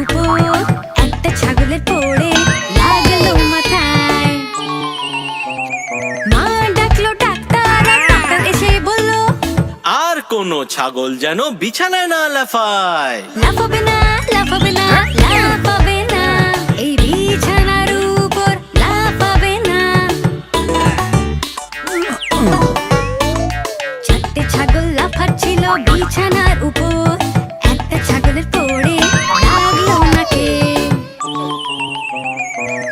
উপর একটা ছাগলের পড়ে লাগলো মাথায়। মা ডাকলো ডাক্তার, আর ডাক্তার এসে বলল, আর কোনো ছাগল যেন বিছানায় না লাফায়। লাফাবে না, লাফাবে না, লাফাবে না, এই বিছানার উপর লাফাবে না। চারটে ছাগল লাফাচ্ছিল বিছানার উপর, একটা ছাগলের পড়ে লাগলো নাকে।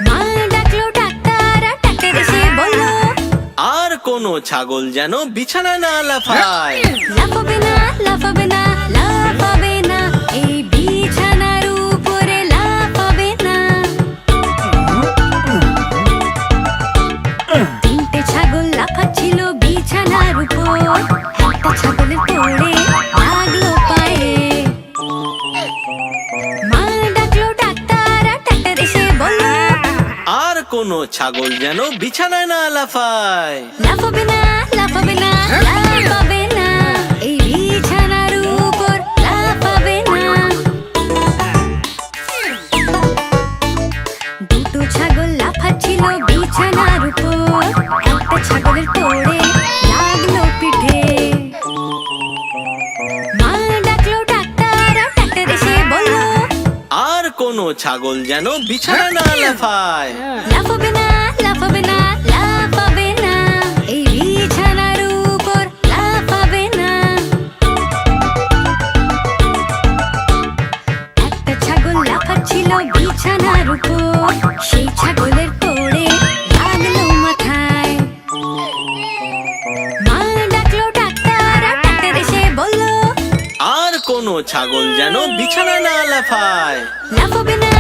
মা ডাকলো ডাক্তার, আর ডাক্তার এসে বলল, আর কোনো ছাগল যেন বিছানায় না লাফায়। লাফাবে না, লাফাবে না, লাফাবে না, এই বিছানার উপরে লাফাবে না। তিনটে ছাগল লাফাচ্ছিল বিছানার উপর, একটা ছাগলের পড়ে লাগলো পায়ে। মা ডাকলো ডাক্তার, আর ডাক্তার এসে বলল, আর কোনো ছাগল যেন বিছানায় না লাফায়। লাফাবে না, লাফাবে না, লাফাবে না, এই বিছানার উপর লাফাবে না। দুটো ছাগল লাফাচ্ছিল বিছানার উপর, একটা ছাগলের পড়ে লাগলো পিঠে। মা ডাকলো ডাক্তার, আর ডাক্তার এসে বলল, আর কোনো ছাগল যেন বিছানায় না লাফায়। লাফাবে না, লাফাবে না, লাফাবে না, এই বিছানার উপর লাফাবে না। একটা ছাগল লাফাচ্ছিল বিছানার উপর, সেই ছাগলের পড়ে লাগলো মাথায়। মা ডাকলো ডাক্তার, আর ডাক্তার এসে বলল, আর কোনো ছাগল যেন বিছানায় না লাফায়। লাফাবে না,